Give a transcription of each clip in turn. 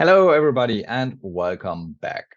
Hello, everybody, and welcome back.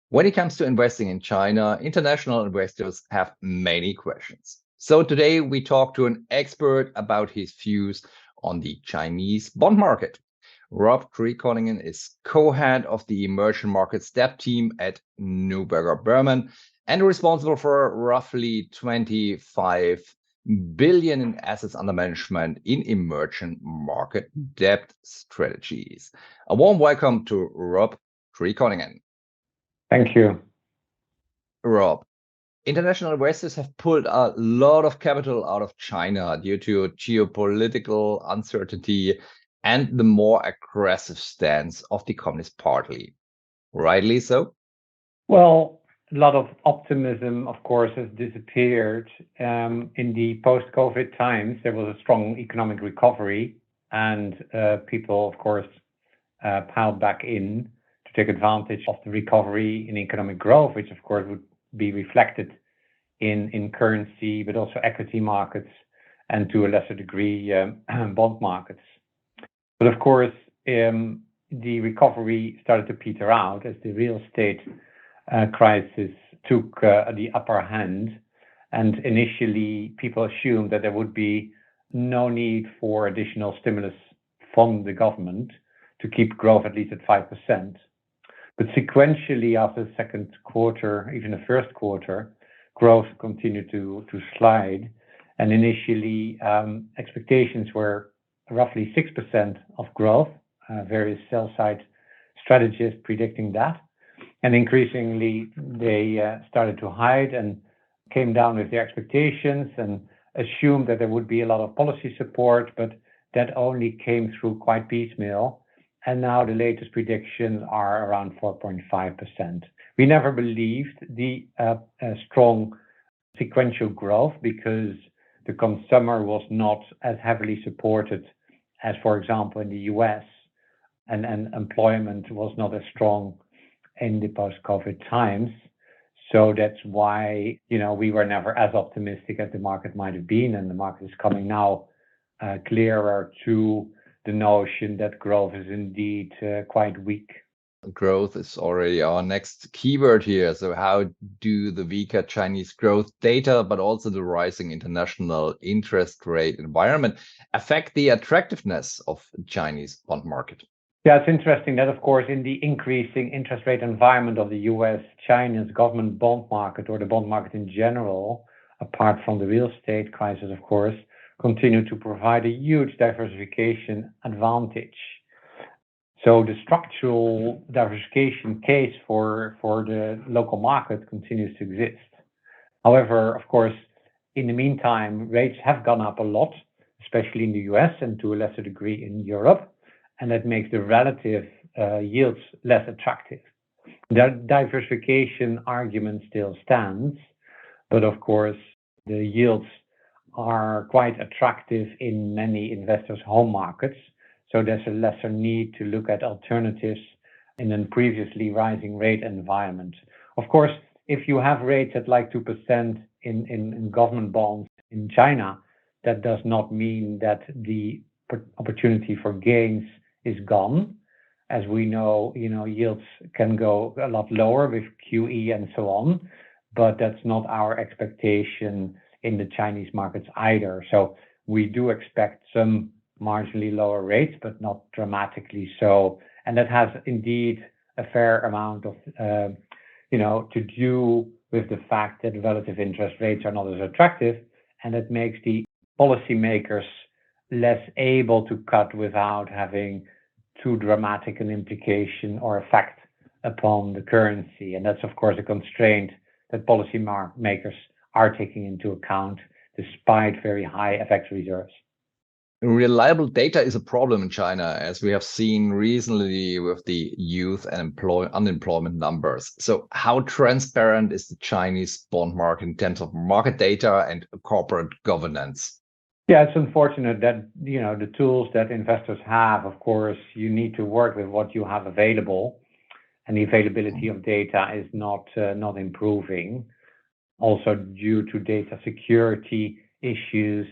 When it comes to investing in China, international investors have many questions. So today we talk to an expert about his views on the Chinese bond market. Rob Drijkoningen is co-head of the emerging markets debt team at Neuberger Berman and responsible for roughly 25 billion in assets under management in emerging market debt strategies. A warm welcome to Rob Drijkoningen. Thank you. Rob, international investors have pulled a lot of capital out of China due to geopolitical uncertainty and the more aggressive stance of the Communist Party. Rightly so? Well, a lot of optimism, of course, has disappeared. In the post-COVID times, there was a strong economic recovery, and people, of course, piled back in to take advantage of the recovery in economic growth, which, of course, would be reflected in currency, but also equity markets, and to a lesser degree, bond markets. But of course, the recovery started to peter out as the real estate crisis took the upper hand. And initially, people assumed that there would be no need for additional stimulus from the government to keep growth at least at 5%. But sequentially, after the second quarter, even the first quarter, growth continued to slide. And initially, expectations were roughly 6% of growth, various sell-side strategists predicting that. And increasingly, they started to hide and came down with their expectations and assumed that there would be a lot of policy support, but that only came through quite piecemeal. And now the latest predictions are around 4.5%. We never believed the strong sequential growth because the consumer was not as heavily supported as, for example, in the US, and employment was not as strong in the post-COVID times. So that's why, we were never as optimistic as the market might have been, and the market is coming now clearer to the notion that growth is indeed quite weak. Growth is already our next keyword here. So how do the weaker Chinese growth data, but also the rising international interest rate environment affect the attractiveness of the Chinese bond market? Yeah, it's interesting that, of course, in the increasing interest rate environment of the US, China's government bond market, or the bond market in general, apart from the real estate crisis, of course, continue to provide a huge diversification advantage. So the structural diversification case for the local market continues to exist. However, of course, in the meantime, rates have gone up a lot, especially in the US and to a lesser degree in Europe, and that makes the relative yields less attractive. The diversification argument still stands, but of course, the yields are quite attractive in many investors' home markets. So there's a lesser need to look at alternatives in a previously rising rate environment. Of course, if you have rates at like 2% in government bonds in China, that does not mean that the opportunity for gains is gone. As we know, yields can go a lot lower with QE and so on, but that's not our expectation in the Chinese markets either. So we do expect some marginally lower rates, but not dramatically so. And that has indeed a fair amount of, to do with the fact that relative interest rates are not as attractive, and it makes the policymakers less able to cut without having too dramatic an implication or effect upon the currency. And that's, of course, a constraint that policymakers are taking into account despite very high FX reserves. Reliable data is a problem in China, as we have seen recently with the youth and unemployment numbers. So how transparent is the Chinese bond market in terms of market data and corporate governance? Yeah, it's unfortunate that, the tools that investors have, of course, you need to work with what you have available, and the availability of data is not improving. Also, due to data security issues,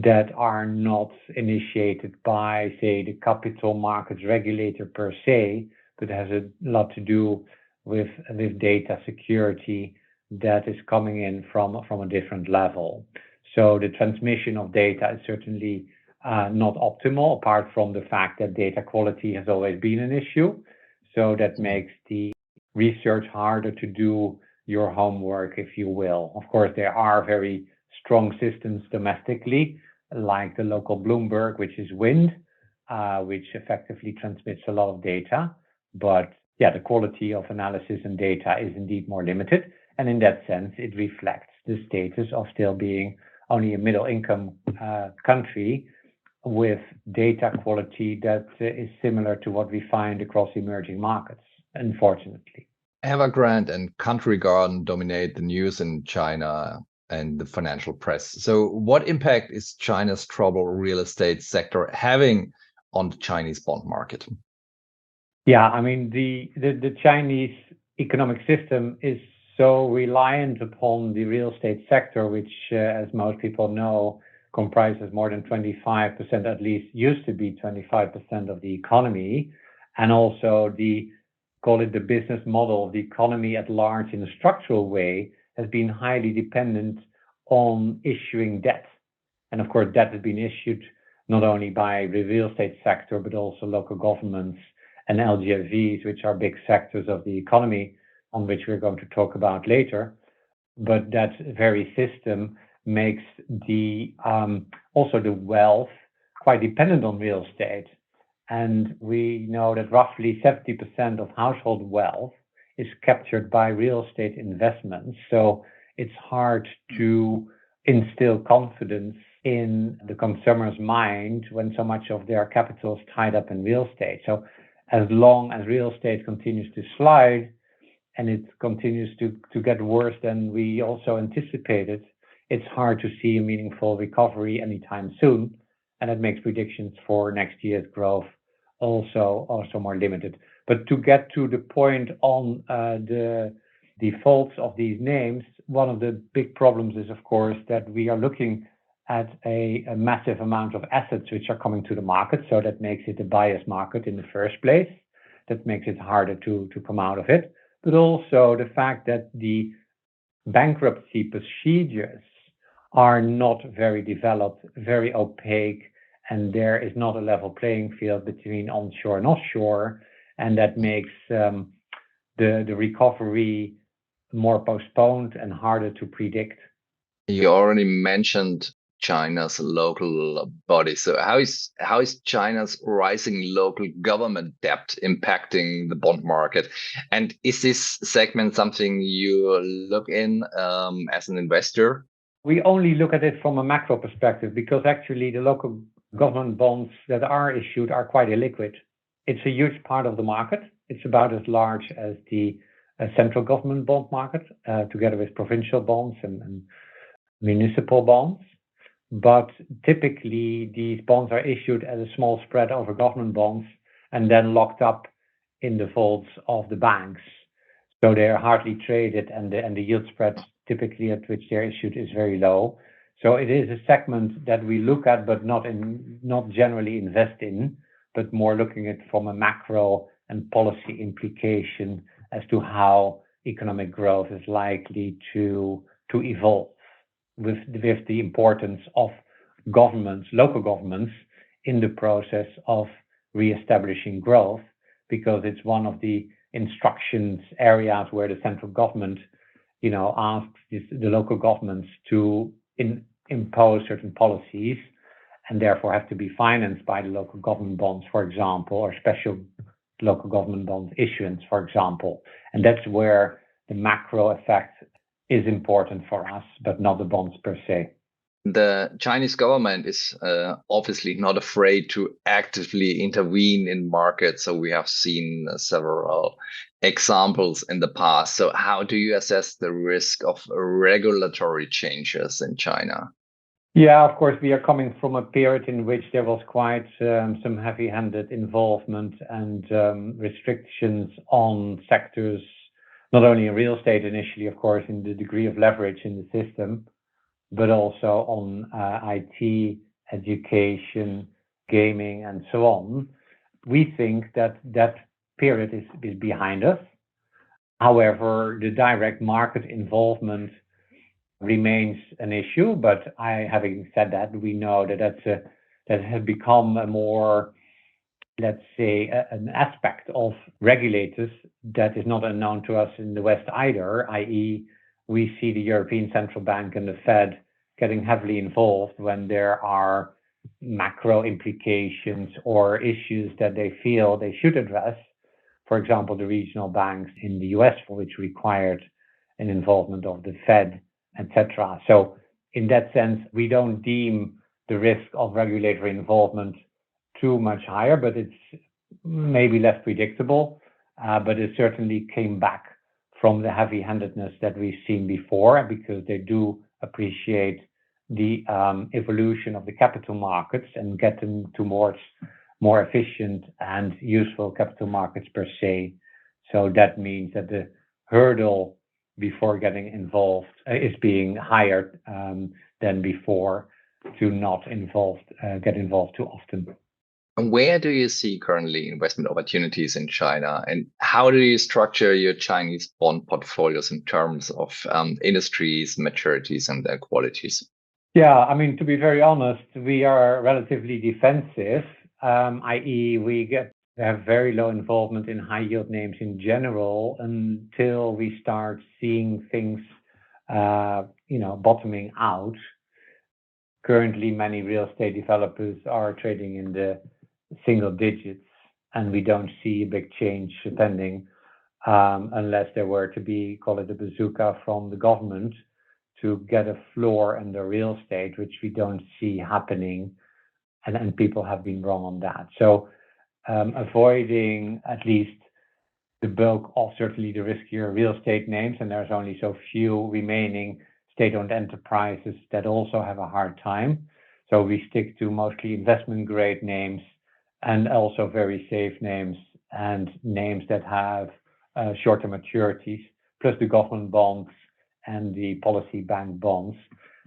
that are not initiated by, say, the capital markets regulator per se, but has a lot to do with data security that is coming in from a different level. So the transmission of data is certainly not optimal, apart from the fact that data quality has always been an issue. So that makes the research harder to do your homework, if you will. Of course, there are very strong systems domestically, like the local Bloomberg, which is wind, which effectively transmits a lot of data. But yeah, the quality of analysis and data is indeed more limited. And in that sense, it reflects the status of still being only a middle income country with data quality that is similar to what we find across emerging markets, unfortunately. Evergrande and Country Garden dominate the news in China and the financial press. So what impact is China's troubled real estate sector having on the Chinese bond market? Yeah, I mean, the Chinese economic system is so reliant upon the real estate sector, which, as most people know, comprises more than 25%, at least used to be 25% of the economy, and also call it the business model of the economy at large in a structural way has been highly dependent on issuing debt. And of course, debt has been issued not only by the real estate sector, but also local governments and LGFVs, which are big sectors of the economy on which we're going to talk about later. But that very system makes also the wealth quite dependent on real estate. And we know that roughly 70% of household wealth is captured by real estate investments. So it's hard to instill confidence in the consumer's mind when so much of their capital is tied up in real estate. So as long as real estate continues to slide and it continues to get worse than we also anticipated, it's hard to see a meaningful recovery anytime soon. And it makes predictions for next year's growth also more limited. But to get to the point on the defaults of these names, one of the big problems is, of course, that we are looking at a massive amount of assets which are coming to the market. So that makes it a buyer's market in the first place. That makes it harder to come out of it. But also the fact that the bankruptcy procedures are not very developed, very opaque, and there is not a level playing field between onshore and offshore, and that makes the recovery more postponed and harder to predict. You already mentioned China's local body. So how is China's rising local government debt impacting the bond market? And is this segment something you look in as an investor? We only look at it from a macro perspective because actually the local government bonds that are issued are quite illiquid. It's a huge part of the market. It's about as large as the central government bond market, together with provincial bonds and municipal bonds. But typically, these bonds are issued at a small spread over government bonds and then locked up in the vaults of the banks. So they are hardly traded, and the yield spread typically at which they're issued is very low. So it is a segment that we look at, but not generally invest in, but more looking at from a macro and policy implication as to how economic growth is likely to evolve with the importance of governments, local governments, in the process of reestablishing growth, because it's one of the instructions areas where the central government, asks the local governments to impose certain policies and therefore have to be financed by the local government bonds, for example, or special local government bond issuance, for example. And that's where the macro effect is important for us, but not the bonds per se. The Chinese government is obviously not afraid to actively intervene in markets. So we have seen several examples in the past. So how do you assess the risk of regulatory changes in China? Yeah, of course, we are coming from a period in which there was quite some heavy-handed involvement and restrictions on sectors, not only in real estate initially, of course, in the degree of leverage in the system, but also on IT, education, gaming, and so on. We think that that period is behind us. However, the direct market involvement remains an issue, but having said that, we know that that has become a more, let's say, an aspect of regulators that is not unknown to us in the West either, i.e., we see the European Central Bank and the Fed getting heavily involved when there are macro implications or issues that they feel they should address. For example, the regional banks in the US, for which required an involvement of the Fed, etc. So in that sense, we don't deem the risk of regulatory involvement too much higher, but it's maybe less predictable. But it certainly came back from the heavy-handedness that we've seen before, because they do appreciate the evolution of the capital markets and get them towards more efficient and useful capital markets per se. So that means that the hurdle before getting involved is being higher than before to not get involved too often. And where do you see currently investment opportunities in China? And how do you structure your Chinese bond portfolios in terms of industries, maturities, and their qualities? Yeah, I mean, to be very honest, we are relatively defensive, i.e., we have very low involvement in high yield names in general until we start seeing things, bottoming out. Currently, many real estate developers are trading in the single digits, and we don't see a big change pending unless there were to be, call it a bazooka from the government to get a floor in the real estate, which we don't see happening, and people have been wrong on that. So avoiding at least the bulk of certainly the riskier real estate names, and there's only so few remaining state-owned enterprises that also have a hard time. So we stick to mostly investment grade names and also very safe names and names that have shorter maturities, plus the government bonds and the policy bank bonds.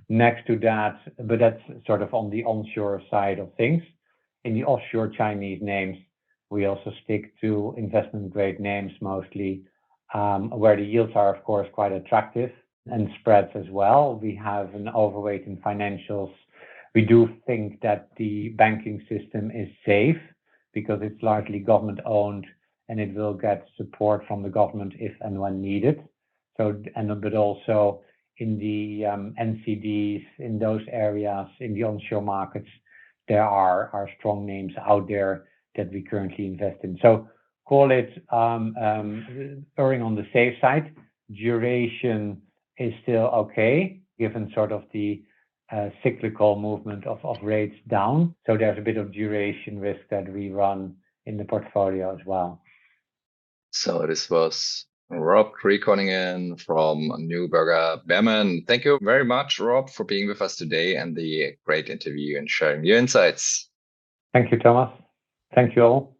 Next to that, but that's sort of on the onshore side of things. In the offshore Chinese names, we also stick to investment grade names mostly, where the yields are, of course, quite attractive, and spreads as well. We have an overweight in financials. We do think that the banking system is safe because it's largely government owned and it will get support from the government if and when needed. But also in the NCDs, in those areas, in the onshore markets, there are strong names out there that we currently invest in. So call it erring on the safe side. Duration is still okay, given sort of the cyclical movement of rates down. So there's a bit of duration risk that we run in the portfolio as well. So this was Rob Drijkoningen from Neuberger Berman. Thank you very much, Rob, for being with us today and the great interview and sharing your insights. Thank you, Thomas. Thank you all.